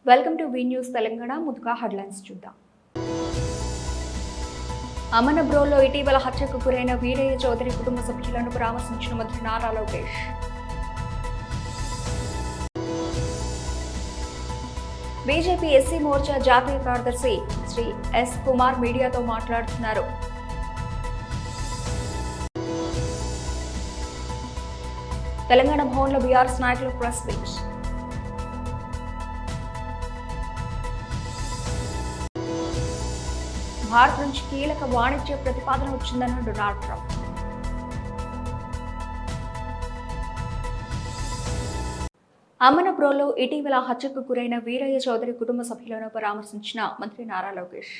Welcome to V news Telangana. ముందుగా headlines చూద్దాం. అమనబ్రోలో ఇటీవల హత్యకు గురైన వీరయ్య చౌదరి కుటుంబ సభ్యులను పరామర్శించిన మంత్రి నారా లోకేష్. బీజేపీ ఎస్సీ మోర్చా జాతీయ కార్యదర్శి శ్రీ ఎస్ కుమార్ మీడియాతో మాట్లాడుతున్నారు. తెలంగాణ భవన్లో బీఆర్ఎస్ నాయకులు ప్రెస్ మీట్. భారత్ నుంచి కీలక వాణిజ్య ప్రతిపాదన వచ్చిందన్న డొనాల్డ్ ట్రంప్. అమనబ్రోలో ఇటీవల హత్యకు గురైన వీరయ్య చౌదరి కుటుంబ సభ్యులను పరామర్శించిన మంత్రి నారా లోకేష్.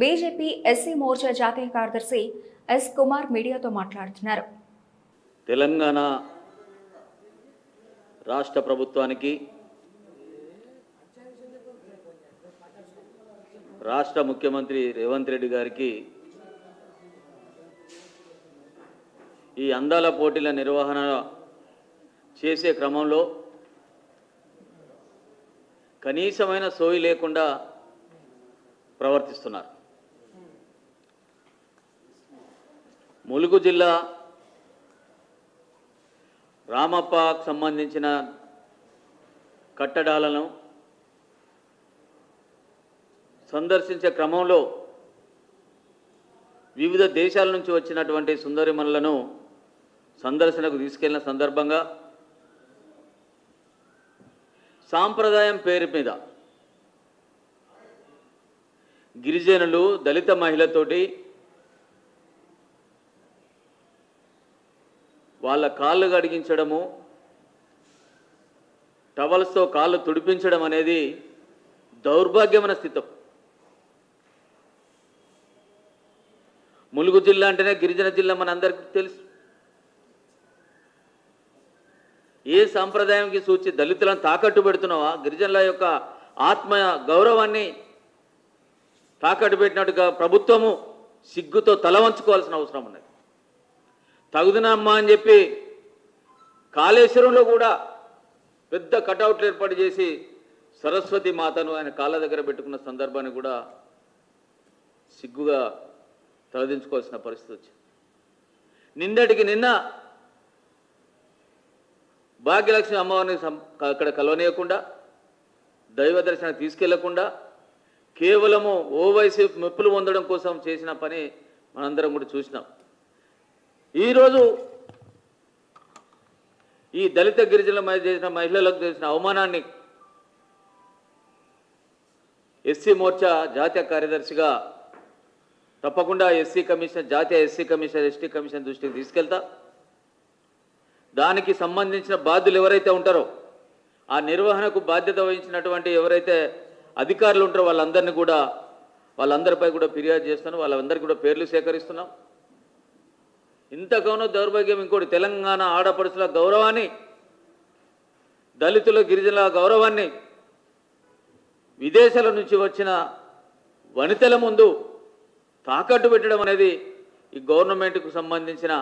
బీజేపీ ఎస్సీ మోర్చా జాతీయ కార్యదర్శి ఎస్ కుమార్ మీడియాతో మాట్లాడుతున్నారు. తెలంగాణ రాష్ట్ర ప్రభుత్వానికి, రాష్ట్ర ముఖ్యమంత్రి రేవంత్ రెడ్డి గారికి ఈ అందాల పోటీల నిర్వహణ చేసే క్రమంలో కనీసమైన సోయి లేకుండా ప్రవర్తిస్తున్నారు. ములుగు జిల్లా రామప్పకు సంబంధించిన కట్టడాలను సందర్శించే క్రమంలో వివిధ దేశాల నుంచి వచ్చినటువంటి సుందరిమణులను సందర్శనకు తీసుకెళ్లిన సందర్భంగా సాంప్రదాయం పేరు మీద గిరిజనులు దళిత మహిళతోటి వాళ్ళ కాళ్ళు కడిగించడము, టవల్స్తో కాళ్ళు తుడిపించడం అనేది దౌర్భాగ్యమైన స్థితి. ములుగు జిల్లా అంటేనే గిరిజన జిల్లా మనందరికీ తెలుసు. ఏ సాంప్రదాయంకి సూచి దళితులను తాకట్టు పెడుతున్నావా? గిరిజనుల యొక్క ఆత్మ గౌరవాన్ని తాకట్టు పెట్టినట్టుగా ప్రభుత్వము సిగ్గుతో తల వంచుకోవాల్సిన అవసరం ఉన్నది. తగుదనమ్మా అని చెప్పి కాళేశ్వరంలో కూడా పెద్ద కటౌట్లు ఏర్పాటు చేసి సరస్వతి మాతను ఆయన కాళ్ళ దగ్గర పెట్టుకున్న సందర్భాన్ని కూడా సిగ్గుగా తలదించుకోవాల్సిన పరిస్థితి వచ్చింది. నిన్నటికి నిన్న భాగ్యలక్ష్మి అమ్మవారిని అక్కడ కలవనీయకుండా, దైవ దర్శనం తీసుకెళ్లకుండా కేవలము ఓవైసీ మెప్పులు పొందడం కోసం చేసిన పని మనందరం కూడా చూసినాం. ఈరోజు ఈ దళిత గిరిజనుల చేసిన మహిళలకు చేసిన అవమానాన్ని ఎస్సీ మోర్చా జాతీయ కార్యదర్శిగా తప్పకుండా జాతీయ ఎస్సీ కమిషన్ ఎస్టీ కమిషన్ దృష్టికి తీసుకెళ్తా. దానికి సంబంధించిన బాధ్యులు ఎవరైతే ఉంటారో, ఆ నిర్వహణకు బాధ్యత వహించినటువంటి ఎవరైతే అధికారులు ఉంటారో వాళ్ళందరిపై కూడా ఫిర్యాదు చేస్తాను. వాళ్ళందరికీ కూడా పేర్లు సేకరిస్తున్నాం. ఇంతగానో దౌర్భాగ్యం ఇంకోటి, తెలంగాణ ఆడపడుచుల గౌరవాన్ని, దళితుల గిరిజనుల గౌరవాన్ని విదేశాల నుంచి వచ్చిన వనితల ముందు తాకట్టు పెట్టడం అనేది ఈ గవర్నమెంట్కు సంబంధించిన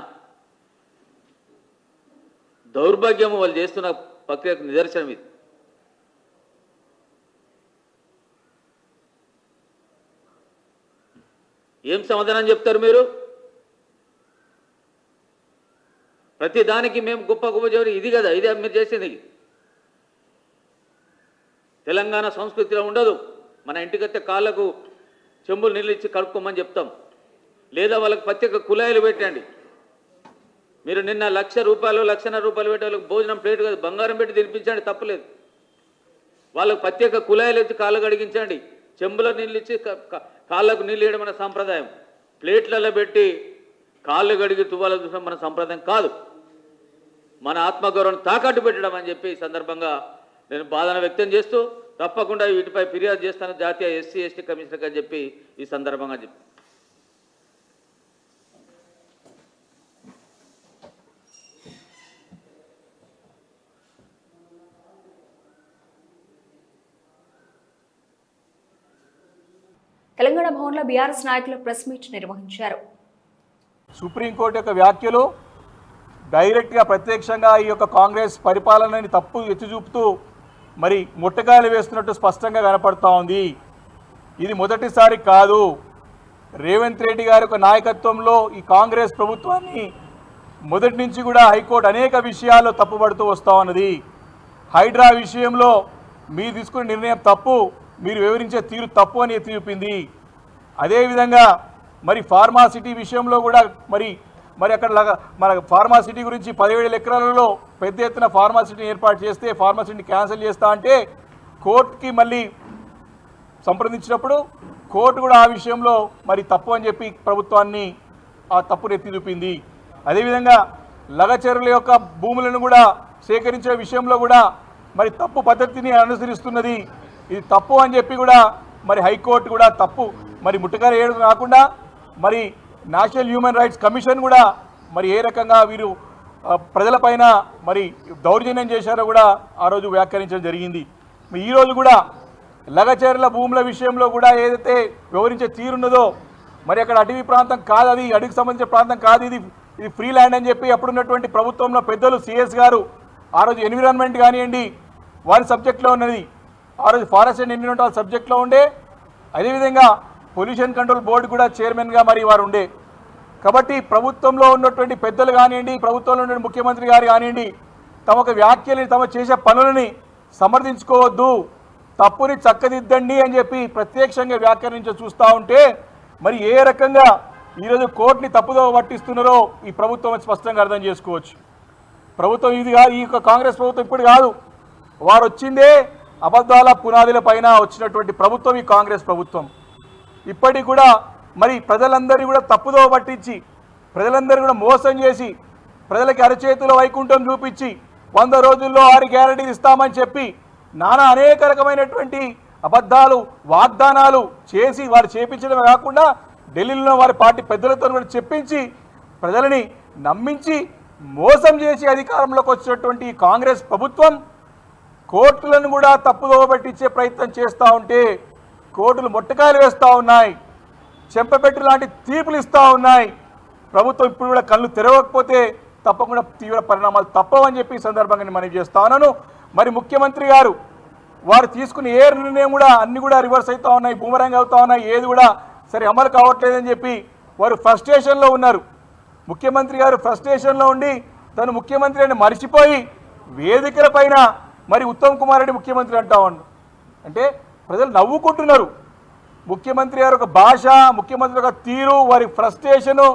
దౌర్భాగ్యము. వాళ్ళు చేస్తున్న ప్రక్రియకు నిదర్శనం ఇది. ఏం సమాధానం చెప్తారు మీరు? ప్రతి దానికి మేము గొప్ప చెబుతారు. ఇది కదా, ఇదే మీరు చేసేది. తెలంగాణ సంస్కృతిలో ఉండదు. మన ఇంటికైతే కాళ్ళకు చెంబులు నీళ్ళు ఇచ్చి కడుక్కోమని చెప్తాం, లేదా వాళ్ళకి ప్రత్యేక కుళాయిలు పెట్టండి. మీరు నిన్న 1,00,000 రూపాయలు 1,50,000 రూపాయలు పెట్టి వాళ్ళకి భోజనం ప్లేట్ కాదు బంగారం పెట్టి తినిపించండి, తప్పలేదు. వాళ్ళకు ప్రత్యేక కుళాయిలు ఇచ్చి కాళ్ళు కడిగించండి, చెంబుల నీళ్ళు ఇచ్చి కాళ్ళకు నీళ్ళు వేయడం మన సాంప్రదాయం. ప్లేట్లలో పెట్టి కాళ్ళు కడిగి తువ్వాల చూసడం మన సంప్రదాయం కాదు. మన ఆత్మగౌరవాన్ని తాకట్టు పెట్టడం అని చెప్పి ఈ సందర్భంగా నేను బాధన వ్యక్తం చేస్తూ తప్పకుండా వీటిపై ఫిర్యాదు చేస్తాను జాతీయ ఎస్సీ ఎస్టీ కమిషనర్కి అని చెప్పి ఈ సందర్భంగా చెప్పి. తెలంగాణ భవన్లో బీఆర్ఎస్ నాయకులు ప్రెస్ మీట్ నిర్వహించారు. సుప్రీంకోర్టు యొక్క వ్యాఖ్యలు డైరెక్ట్గా ప్రత్యక్షంగా ఈ యొక్క కాంగ్రెస్ పరిపాలనని తప్పు ఎత్తి చూపుతూ మరి ముట్టకాయలు వేస్తున్నట్టు స్పష్టంగా కనపడుతూ ఉంది. ఇది మొదటిసారి కాదు. రేవంత్ రెడ్డి గారి యొక్క నాయకత్వంలో ఈ కాంగ్రెస్ ప్రభుత్వాన్ని మొదటి నుంచి కూడా హైకోర్టు అనేక విషయాల్లో తప్పుపడుతూ వస్తూ ఉన్నది. హైడ్రా విషయంలో మీరు తీసుకునే నిర్ణయం తప్పు, మీరు వివరించే తీరు తప్పు అని ఎత్తి చూపింది. అదేవిధంగా మరి ఫార్మాసిటీ విషయంలో కూడా మరి అక్కడ మన ఫార్మాసిటీ గురించి 17,000 ఎకరాలలో పెద్ద ఎత్తున ఫార్మాసిటీని ఏర్పాటు చేస్తే ఫార్మాసిటీని క్యాన్సిల్ చేస్తా అంటే కోర్టుకి మళ్ళీ సంప్రదించినప్పుడు కోర్టు కూడా ఆ విషయంలో మరి తప్పు అని చెప్పి ప్రభుత్వాన్ని ఆ తప్పును ఎత్తి చూపింది. అదేవిధంగా లగచరుల యొక్క భూములను కూడా సేకరించే విషయంలో కూడా మరి తప్పు పద్ధతిని అనుసరిస్తున్నది. ఇది తప్పు అని చెప్పి కూడా మరి హైకోర్టు కూడా తప్పు మరి ముట్టకాయలు వేయడం కాకుండా మరి నేషనల్ హ్యూమన్ రైట్స్ కమిషన్ కూడా మరి ఏ రకంగా వీరు ప్రజలపైన మరి దౌర్జన్యం చేశారో కూడా ఆ రోజు వ్యాఖ్యానించడం జరిగింది. ఈరోజు కూడా లగచర్ల భూముల విషయంలో కూడా ఏదైతే వివరించే తీరున్నదో మరి అక్కడ అటవీ ప్రాంతం కాదు, అది అడవికి సంబంధించిన ప్రాంతం కాదు, ఇది ఫ్రీ ల్యాండ్ అని చెప్పి అప్పుడున్నటువంటి ప్రభుత్వంలో పెద్దలు సిఎస్ గారు ఆ రోజు ఎన్విరాన్మెంట్ కానివ్వండి వారి సబ్జెక్ట్లో ఉన్నది, ఆ రోజు ఫారెస్ట్ అండ్ ఎన్విరాన్మెంట్ సబ్జెక్ట్లో ఉండే. అదేవిధంగా పొల్యూషన్ కంట్రోల్ బోర్డు కూడా చైర్మన్గా మరి వారు ఉండే. కాబట్టి ప్రభుత్వంలో ఉన్నటువంటి పెద్దలు కానివ్వండి, ప్రభుత్వంలో ఉన్న ముఖ్యమంత్రి గారు కానివ్వండి, తమకు వ్యాఖ్యలు తమ చేసే పనులని సమర్థించుకోవద్దు, తప్పుని చక్కదిద్దండి అని చెప్పి ప్రత్యక్షంగా వ్యాఖ్యానించి చూస్తూ ఉంటే మరి ఏ రకంగా ఈరోజు కోర్టుని తప్పుదో పట్టిస్తున్నారో ఈ ప్రభుత్వం స్పష్టంగా అర్థం చేసుకోవచ్చు. ప్రభుత్వం ఇది కాదు, ఈ కాంగ్రెస్ ప్రభుత్వం ఇప్పుడు కాదు, వారు వచ్చిందే అబద్ధాల పునాదుల పైన వచ్చినటువంటి ప్రభుత్వం ఈ కాంగ్రెస్ ప్రభుత్వం. ఇప్పటికి కూడా మరి ప్రజలందరినీ కూడా తప్పుదో పట్టించి, ప్రజలందరూ కూడా మోసం చేసి, ప్రజలకి అరచేతుల వైకుంఠం చూపించి 100 రోజుల్లో 6 గ్యారెంటీలు ఇస్తామని చెప్పి నానా అనేక రకమైనటువంటి అబద్ధాలు వాగ్దానాలు చేసి వారు చేపించడమే కాకుండా ఢిల్లీలో వారి పార్టీ పెద్దలతో కూడా చెప్పించి ప్రజలని నమ్మించి మోసం చేసి అధికారంలోకి వచ్చినటువంటి కాంగ్రెస్ ప్రభుత్వం కోర్టులను కూడా తప్పుదో పట్టించే ప్రయత్నం చేస్తూ ఉంటే కోర్టులు మొట్టకాయలు వేస్తూ ఉన్నాయి, చెంపపెట్టు లాంటి తీర్పులు ఇస్తూ ఉన్నాయి. ప్రభుత్వం ఇప్పుడు కూడా కళ్ళు తెరవకపోతే తప్పకుండా తీవ్ర పరిణామాలు తప్పవని చెప్పి ఈ సందర్భంగా నేను మనవి చేస్తా ఉన్నాను. మరి ముఖ్యమంత్రి గారు వారు తీసుకున్న ఏ నిర్ణయం కూడా అన్ని కూడా రివర్స్ అవుతూ ఉన్నాయి, బూమరాంగ్ అవుతూ ఉన్నాయి, ఏది కూడా సరే అమలు కావట్లేదని చెప్పి వారు ఫ్రస్ట్రేషన్లో ఉన్నారు. ముఖ్యమంత్రి గారు ఫ్రస్ట్రేషన్లో ఉండి తను ముఖ్యమంత్రి అని మర్చిపోయి వేదికల పైన మరి ఉత్తమ్ కుమార్ రెడ్డి ముఖ్యమంత్రి అంటా ఉన్నాడు. అంటే ప్రజలు నవ్వుకుంటున్నారు. ముఖ్యమంత్రి గారు ఒక భాష, ముఖ్యమంత్రి ఒక తీరు, వారి ఫ్రస్ట్రేషను,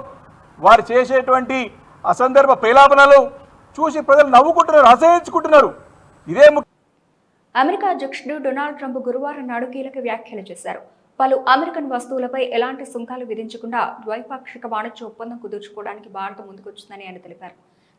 వారు చేసేటువంటి అసందర్భ పేలాపనలు చూసి ప్రజలు నవ్వుకుంటున్నారు, అసహించుకుంటున్నారు. ఇదే అమెరికా అధ్యక్షుడు డొనాల్డ్ ట్రంప్ గురువారం నాడు కీలక వ్యాఖ్యలు చేశారు. పలు అమెరికన్ వస్తువులపై ఎలాంటి సుంకాలు విధించకుండా ద్వైపాక్షిక వాణిజ్య ఒప్పందం కుదుర్చుకోవడానికి భారత్ ముందుకొచ్చిందని ఆయన తెలిపారు.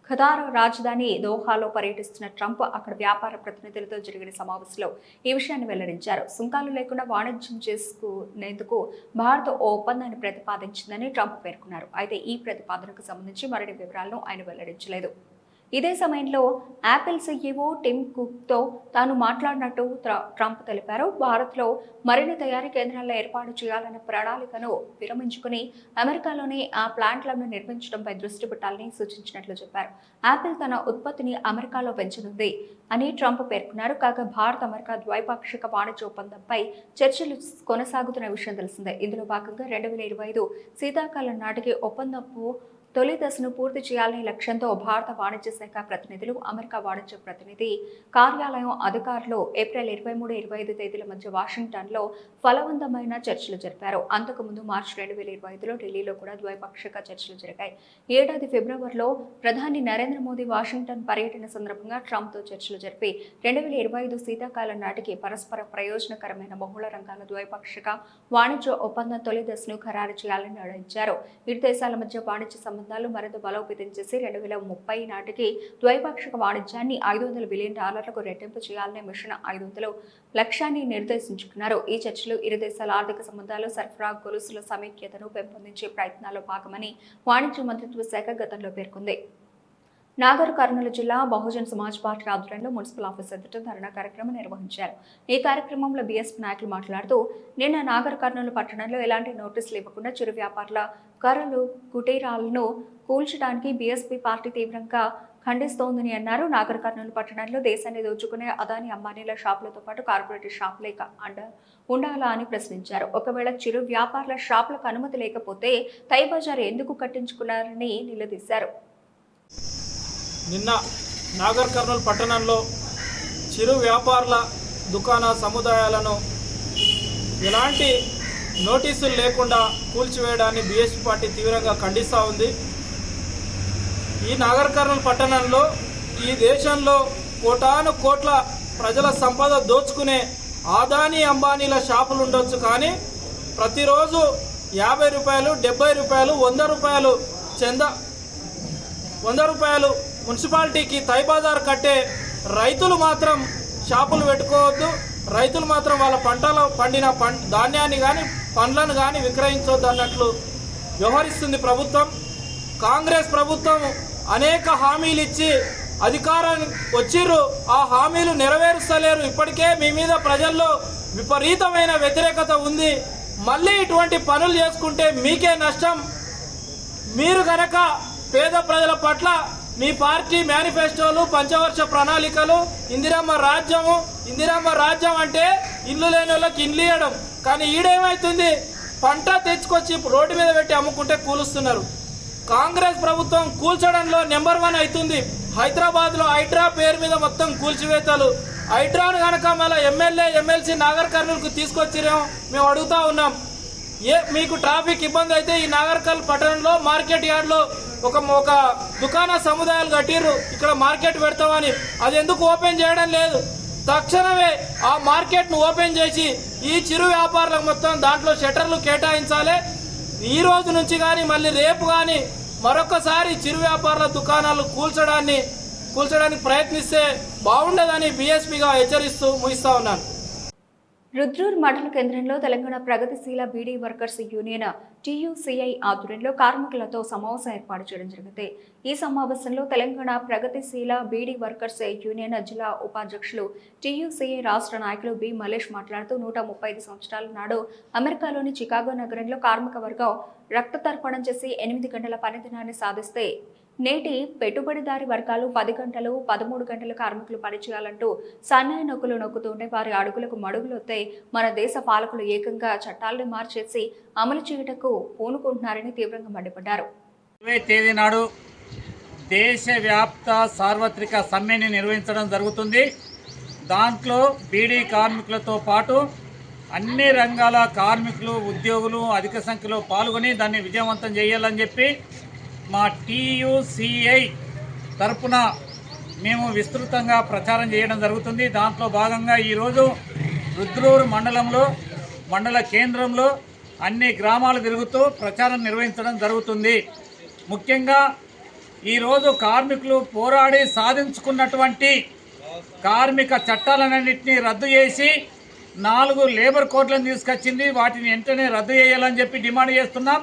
ఖతార్ రాజధాని దోహాలో పర్యటిస్తున్న ట్రంప్ అక్కడ వ్యాపార ప్రతినిధులతో జరిగిన సమావేశంలో ఈ విషయాన్ని వెల్లడించారు. సుంకాలు లేకుండా వాణిజ్యం చేసుకునేందుకు భారత్ ఓ ఒప్పందాన్ని ప్రతిపాదించిందని ట్రంప్ పేర్కొన్నారు. అయితే ఈ ప్రతిపాదనకు సంబంధించి మరిన్ని వివరాలను ఆయన వెల్లడించలేదు. ఇదే సమయంలో యాపిల్ సీఈఓ టిమ్ కుక్తో తాను మాట్లాడినట్టు ట్రంప్ తెలిపారు. భారత్లో మరిన్ని తయారీ కేంద్రాలను ఏర్పాటు చేయాలనే ప్రణాళికను విరమించుకుని అమెరికాలోని ఆ ప్లాంట్లను నిర్మించడంపై దృష్టి పెట్టాలని సూచించినట్లు చెప్పారు. యాపిల్ తన ఉత్పత్తిని అమెరికాలో పెంచనుంది అని ట్రంప్ పేర్కొన్నారు. కాగా భారత్ అమెరికా ద్వైపాక్షిక వాణిజ్య ఒప్పందంపై చర్చలు కొనసాగుతున్న విషయం తెలిసిందే. ఇందులో భాగంగా 2025 శీతాకాలం నాటికి ఒప్పందపు తొలి దశను పూర్తి చేయాలనే లక్ష్యంతో భారత వాణిజ్య శాఖ ప్రతినిధులు, అమెరికా వాణిజ్య ప్రతినిధి కార్యాలయం అధికారులు ఏప్రిల్ 23-25 తేదీల మధ్య వాషింగ్టన్లో ఫలవంతమైన చర్చలు జరిపారు. అంతకుముందు మార్చి 2025లో ఢిల్లీలో కూడా ద్వైపాక్షిక చర్చలు జరిగాయి. ఏడాది ఫిబ్రవరిలో ప్రధాని నరేంద్ర మోదీ వాషింగ్టన్ పర్యటన సందర్భంగా ట్రంప్తో చర్చలు జరిపి 2025 శీతాకాలం నాటికి పరస్పర ప్రయోజనకరమైన బహుళ రంగాల ద్వైపాక్షిక వాణిజ్య ఒప్పందం తొలి దశను ఖరారు చేయాలని నిర్ణయించారు. ఇరు దేశాల మధ్య వాణిజ్య సంబంధాలు మరింత బలోపేతం చేసి 2030 నాటికి ద్వైపాక్షిక వాణిజ్యాన్ని $500 బిలియన్ రెట్టింపు చేయాలనే మిషన్ 500 లక్ష్యాన్ని నిర్దేశించుకున్నారు. ఈ చర్చలు ఇరు దేశాల ఆర్థిక సంబంధాలు, సరఫరా గొలుసుల సమైక్యతను పెంపొందించే ప్రయత్నాల్లో భాగమని వాణిజ్య మంత్రిత్వ శాఖ గతంలో పేర్కొంది. నాగర్ కర్నూలు జిల్లా బహుజన్ సమాజ్ పార్టీ ఆధ్వర్యంలో మున్సిపల్ ఆఫీస్ ఎదుట ధర్నా కార్యక్రమం నిర్వహించారు. ఈ కార్యక్రమంలో బీఎస్పీ నాయకులు మాట్లాడుతూ నిన్న నాగర్ కర్నూలు పట్టణంలో ఎలాంటి నోటీసులు ఇవ్వకుండా చిరు వ్యాపారుల కర్రలు కుటీరాలను కూల్చడానికి బీఎస్పీ పార్టీ తీవ్రంగా ఖండిస్తోందని అన్నారు. నాగర్ కర్నూలు పట్టణంలో దేశాన్ని దోచుకునే అదాని అంబానీల షాపులతో పాటు కార్పొరేట్ షాపులే ఉండాలా అని ప్రశ్నించారు. ఒకవేళ చిరు వ్యాపారుల షాపులకు అనుమతి లేకపోతే తై బజార్ ఎందుకు కట్టించుకున్నారని నిలదీశారు. నిన్న నాగర్ కర్నూలు పట్టణంలో చిరు వ్యాపారుల దుకాణ సముదాయాలను ఎలాంటి నోటీసులు లేకుండా కూల్చివేయడాన్ని బీఎస్పీ పార్టీ తీవ్రంగా ఖండిస్తూ ఉంది. ఈ నాగర్ కర్నూలు పట్టణంలో ఈ దేశంలో కోటాను కోట్ల ప్రజల సంపద దోచుకునే ఆదాని అంబానీల షాపులు ఉండొచ్చు, కానీ ప్రతిరోజు ₹50, ₹70, ₹100 మున్సిపాలిటీకి తై బజార్ కట్టే రైతులు మాత్రం షాపులు పెట్టుకోవద్దు, రైతులు మాత్రం వాళ్ళ పంటలో పండిన ధాన్యాన్ని కానీ పండ్లను కానీ విక్రయించవద్దు అన్నట్లు వ్యవహరిస్తుంది ప్రభుత్వం. కాంగ్రెస్ ప్రభుత్వం అనేక హామీలు ఇచ్చి అధికారాన్ని వచ్చిర్రు, ఆ హామీలు నెరవేరుస్తలేరు. ఇప్పటికే మీ మీద ప్రజల్లో విపరీతమైన వ్యతిరేకత ఉంది. మళ్ళీ ఇటువంటి పనులు చేసుకుంటే మీకే నష్టం. మీరు గనక పేద ప్రజల పట్ల మీ పార్టీ మేనిఫెస్టోలు, పంచవర్ష ప్రణాళికలు, ఇందిరమ్మ రాజ్యం అంటే ఇల్లు లేని వాళ్ళకి ఇల్లు ఇవ్వడం, కానీ ఈడేమవుతుంది, పంట తెచ్చుకొచ్చి రోడ్డు మీద పెట్టి అమ్ముకుంటే కూలుస్తున్నారు. కాంగ్రెస్ ప్రభుత్వం కూల్చడంలో నెంబర్ 1 అవుతుంది. హైదరాబాద్లో హైడ్రా పేరు మీద మొత్తం కూల్చివేతలు. హైడ్రాను కనుక మళ్ళీ ఎమ్మెల్సీ నాగర్ కర్నూలుకు తీసుకొచ్చిరేమో మేము అడుగుతా ఉన్నాం. మీకు ట్రాఫిక్ ఇబ్బంది అయితే ఈ నాగర్ కర్నూలు పట్టణంలో మార్కెట్ యార్డ్లో ఒక దుకాణ సముదాయాలు కట్టిర్రు, ఇక్కడ మార్కెట్ పెడతామని, అది ఎందుకు ఓపెన్ చేయడం లేదు? తక్షణమే ఆ మార్కెట్ను ఓపెన్ చేసి ఈ చిరు వ్యాపారులకు మొత్తం దాంట్లో షట్టర్లు కేటాయించాలి. ఈ రోజు నుంచి కానీ మళ్ళీ రేపు కానీ మరొకసారి చిరు వ్యాపారుల దుకాణాలు కూల్చడానికి ప్రయత్నిస్తే బాగుండదని బీఎస్పీగా హెచ్చరిస్తూ ముగిస్తా ఉన్నాను. రుద్రూర్ మండల కేంద్రంలో తెలంగాణ ప్రగతిశీల బీడీ వర్కర్స్ యూనియన్ టీయూసీఐ ఆధ్వర్యంలో కార్మికులతో సమావేశం ఏర్పాటు చేయడం జరిగింది. ఈ సమావేశంలో తెలంగాణ ప్రగతిశీల బీడీ వర్కర్స్ యూనియన్ జిల్లా ఉపాధ్యక్షులు టీయూసీఐ రాష్ట్ర నాయకులు బి మలేష్ మాట్లాడుతూ 135 సంవత్సరాల నాడు అమెరికాలోని చికాగో నగరంలో కార్మిక వర్గం రక్త తర్పణం చేసి 8 గంటల పనిదినాన్ని సాధిస్తే నేటి పెట్టుబడిదారి వర్గాలు 10 గంటలు 13 గంటలు కార్మికులు పనిచేయాలంటూ సన్నాయి నొక్కులు నొక్కుతుంటే వారి అడుగులకు మడుగులొత్తే మన దేశ పాలకులు ఏకంగా చట్టాలను మార్చేసి అమలు చేయుటకు పూనుకుంటున్నారని తీవ్రంగా మండిపడ్డారు. 20వ తేదీ నాడు దేశవ్యాప్త సార్వత్రిక సమ్మెని నిర్వహించడం జరుగుతుంది. దాంట్లో బీడీ కార్మికులతో పాటు అన్ని రంగాల కార్మికులు ఉద్యోగులు అధిక సంఖ్యలో పాల్గొని దాన్ని విజయవంతం చేయాలని చెప్పి మా టీయూసీఐ తరపున మేము విస్తృతంగా ప్రచారం చేయడం జరుగుతుంది. దాంట్లో భాగంగా ఈరోజు రుద్రూరు మండలంలో మండల కేంద్రంలో అన్ని గ్రామాలు తిరుగుతూ ప్రచారం నిర్వహించడం జరుగుతుంది. ముఖ్యంగా ఈరోజు కార్మికులు పోరాడి సాధించుకున్నటువంటి కార్మిక చట్టాలన్నింటినీ రద్దు చేసి 4 లేబర్ కోడ్లను తీసుకొచ్చింది. వాటిని వెంటనే రద్దు చేయాలని చెప్పి డిమాండ్ చేస్తున్నాం.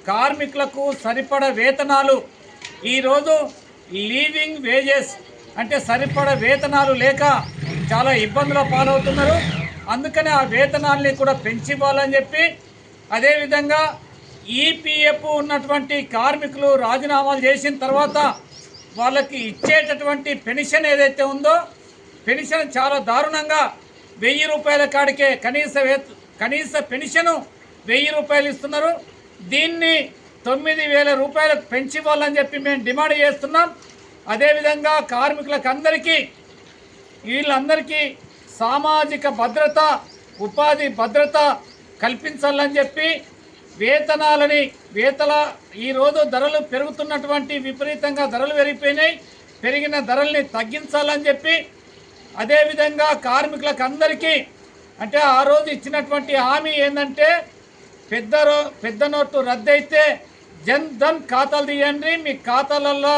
కార్మికులకు సరిపడ వేతనాలు ఈరోజు లీవింగ్ వేజెస్ అంటే సరిపడ వేతనాలు లేక చాలా ఇబ్బందుల పాలవుతున్నారు. అందుకని ఆ వేతనాల్ని కూడా పెంచివ్వాలని చెప్పి, అదేవిధంగా ఈపీఎఫ్ ఉన్నటువంటి కార్మికులు రాజీనామాలు చేసిన తర్వాత వాళ్ళకి ఇచ్చేటటువంటి పెన్షన్ ఏదైతే ఉందో పెన్షన్ చాలా దారుణంగా 1000 రూపాయల కాడికే కనీస పెన్షను 1000 రూపాయలు ఇస్తున్నారు. దీన్ని 9000 రూపాయలకు పెంచివ్వాలని చెప్పి మేము డిమాండ్ చేస్తున్నాం. అదేవిధంగా కార్మికులకు వీళ్ళందరికీ సామాజిక భద్రత ఉపాధి భద్రత కల్పించాలని చెప్పి ఈరోజు ధరలు పెరుగుతున్నటువంటి విపరీతంగా ధరలు పెరిగిపోయినాయి. పెరిగిన ధరల్ని తగ్గించాలని చెప్పి, అదేవిధంగా కార్మికులకు అందరికీ అంటే ఆ రోజు ఇచ్చినటువంటి హామీ ఏంటంటే పెద్ద నోటు రద్దయితే జన్ ధన్ ఖాతాలు తీయండి, మీ ఖాతాలలో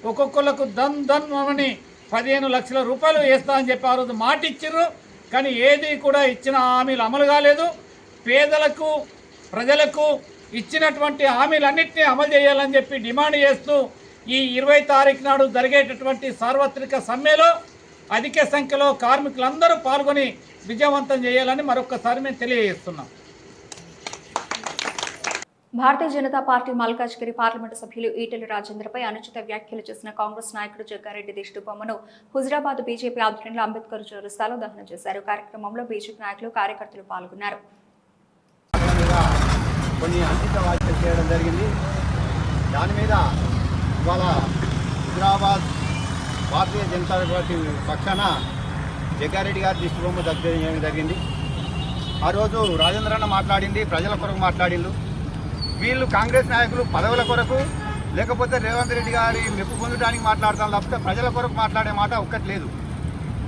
ఒక్కొక్కరికి ధన్ అని 15 లక్షల రూపాయలు వేస్తామని చెప్పి ఆ రోజు మాట ఇచ్చిర్రు. కానీ ఏది కూడా ఇచ్చిన హామీలు అమలు కాలేదు. పేదలకు ప్రజలకు ఇచ్చినటువంటి హామీలన్నింటినీ అమలు చేయాలని చెప్పి డిమాండ్ చేస్తూ ఈ 20వ తారీఖు నాడు జరిగేటటువంటి సార్వత్రిక సమ్మెలో అధిక సంఖ్యలో కార్మికులందరూ పాల్గొని విజయవంతం చేయాలని మరొకసారి మేము తెలియజేస్తున్నాం. భారతీయ జనతా పార్టీ మల్కాజ్గిరి పార్లమెంటు సభ్యులు ఈటెల రాజేంద్రపై అనుచిత వ్యాఖ్యలు చేసిన కాంగ్రెస్ నాయకుడు జగ్గారెడ్డి దిష్టిబొమ్మను హుజరాబాద్ బీజేపీ ఆధ్వర్యంలో అంబేద్కర్ చౌరస్తాలో దహనం చేశారు. కార్యక్రమంలో బీజేపీ నాయకులు కార్యకర్తలు పాల్గొన్నారు. కొన్ని అనుచిత వ్యాఖ్యలు చేయడం జరిగింది. దాని మీద ఇవాళ హుజరాబాద్ భారతీయ జనతా పార్టీ పక్షాన జగ్గారెడ్డి గారి దిష్టిబొమ్మ దగ్గర చేయడం జరిగింది. ఆ రోజు రాజేంద్రన్న మాట్లాడింది ప్రజల కొరకు మాట్లాడిండు. వీళ్ళు కాంగ్రెస్ నాయకులు పదవుల కొరకు లేకపోతే రేవంత్ రెడ్డి గారి మెప్పు పొందడానికి మాట్లాడతాం తప్పితే ప్రజల కొరకు మాట్లాడే మాట ఒక్కటి లేదు.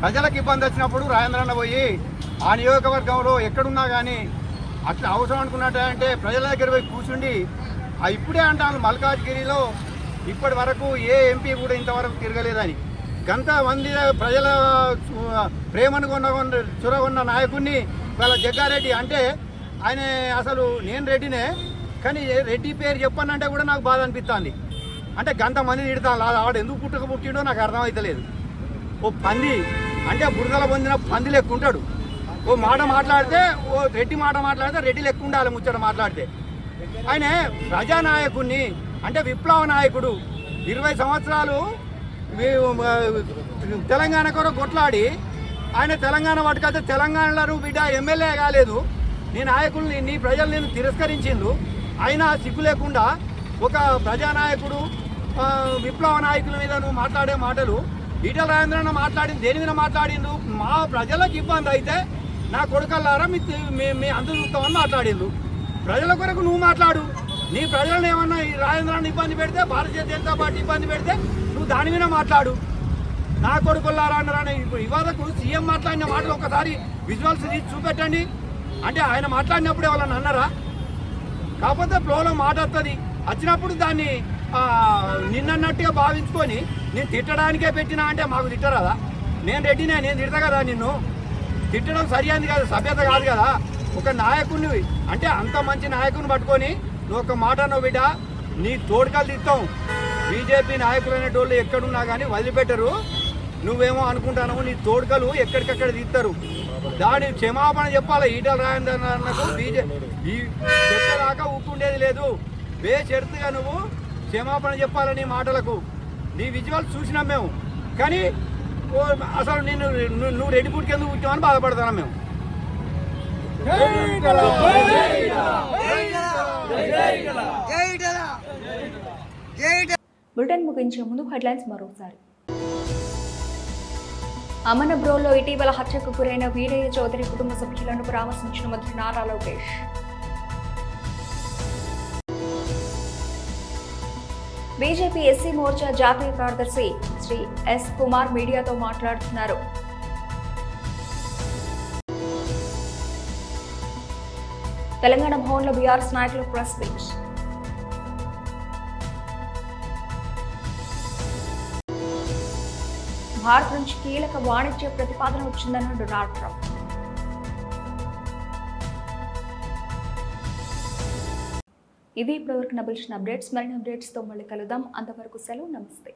ప్రజలకు ఇబ్బంది వచ్చినప్పుడు రాజేంద్రన్న పోయి ఆ నియోజకవర్గంలో ఎక్కడున్నా కానీ అట్లా అవసరం అనుకున్నట్టే ప్రజల దగ్గర పోయి కూర్చుండి ఇప్పుడే అంటాను మల్కాజ్గిరిలో ఇప్పటి వరకు ఏ ఎంపీ కూడా ఇంతవరకు తిరగలేదని గంతమంది ప్రజల ప్రేమను చురగొన్న నాయకుడిని వాళ్ళ జగ్గారెడ్డి అంటే ఆయన అసలు నేను రెడ్డినే కానీ రెడ్డి పేరు చెప్పానంటే కూడా నాకు బాధ అనిపిస్తుంది. అంటే గంతమంది తిడతాను ఆడు ఎందుకు పుట్టిండో నాకు అర్థమవుతలేదు. ఓ పంది అంటే బురదల పొందిన పంది లెక్క ఉంటాడు. ఓ మాట మాట్లాడితే ఓ రెడ్డి మాట మాట్లాడితే రెడ్డి లెక్క ఉండాలి ముచ్చట మాట్లాడితే. ఆయన ప్రజానాయకుడిని అంటే విప్లవ నాయకుడు 20 సంవత్సరాలు తెలంగాణ కొరకు కొట్లాడి ఆయన తెలంగాణ పట్టుకైతే తెలంగాణలో బిడ్డ ఎమ్మెల్యే కాలేదు. నీ నాయకుల్ని నీ ప్రజలు నేను తిరస్కరించిండు. అయినా సిగ్గు లేకుండా ఒక ప్రజానాయకుడు విప్లవ నాయకుల మీద నువ్వు మాట్లాడే మాటలు ఈటెల రాజేంద్రన్న మాట్లాడింది దేని మీద మాట్లాడిండు? మా ప్రజలకు ఇబ్బంది అయితే నా కొడుకల్లారా మీ అందరూ చూస్తామని మాట్లాడిండు. ప్రజల కొరకు నువ్వు మాట్లాడు. నీ ప్రజలను ఏమన్నా రాజేంద్రాన్ని ఇబ్బంది పెడితే భారతీయ జనతా పార్టీ ఇబ్బంది పెడితే నువ్వు దాని మీద మాట్లాడు. నా కొడుకులారా అన్నారని ఇప్పుడు ఇవాళకు సీఎం మాట్లాడిన మాటలు ఒకసారి విజువల్స్ తీసి చూపెట్టండి. అంటే ఆయన మాట్లాడినప్పుడు ఎవరన్నా అన్నారా? కాకపోతే ఫ్లోలో మాట వస్తుంది, వచ్చినప్పుడు దాన్ని నిన్నట్టుగా భావించుకొని నేను తిట్టడానికే పెట్టినా అంటే మాకు తిట్టరాదా? నేను రెడ్డినే, నేను తిడతా కదా, నిన్ను తిట్టడం సరియైంది కాదు, సభ్యత కాదు కదా. ఒక నాయకుడిని అంటే అంత మంచి నాయకుడిని పట్టుకొని నువ్వు ఒక మాట అన్నావు బిడ్డ, నీ తోడుకలు తీస్తాం. బీజేపీ నాయకులు అనేటోళ్ళు ఎక్కడున్నా కానీ వదిలిపెట్టరు. నువ్వేమో అనుకుంటావు నీ తోడుకలు ఎక్కడికక్కడ తీస్తారు. దాని క్షమాపణ చెప్పాలి. ఈటల రాజేందర్కు ఈ చెప్పేదాకా ఊకుండేది లేదు. బేషరతుగా నువ్వు క్షమాపణ చెప్పాలి నీ మాటలకు. నీ విజువల్స్ చూసినాం మేము, కానీ అసలు నువ్వు రెడ్డి పుట్టుకు ఎందుకు పుట్టామని బాధపడుతున్నాం మేము. బులెటిన్ ముగించే ముందు హెడ్లైన్స్ మరోసారి. అమనబ్రోలో ఇటీవల హత్యకు గురైన వీరయ్య చౌదరి కుటుంబ సభ్యులను పరామర్శించిన మంత్రి నారా లోకేష్. బీజేపీ ఎస్సీ మోర్చా జాతీయ కార్యదర్శి శ్రీ ఎస్ కుమార్ మీడియాతో మాట్లాడుతున్నారు. తెలంగాణ భవన్లో బీఆర్ఎస్ నాయకులు ప్రెస్ మీట్. భారత్ నుంచి కీలక వాణిజ్య ప్రతిపాదన వచ్చిందన్న డొనాల్డ్ ట్రంప్. ఇవి ఇప్పటివరకు నబిల్చిన అప్డేట్స్. మరిన్ని అప్డేట్స్తో మళ్ళీ కలుద్దాం. అంతవరకు సెలవు, నమస్తే.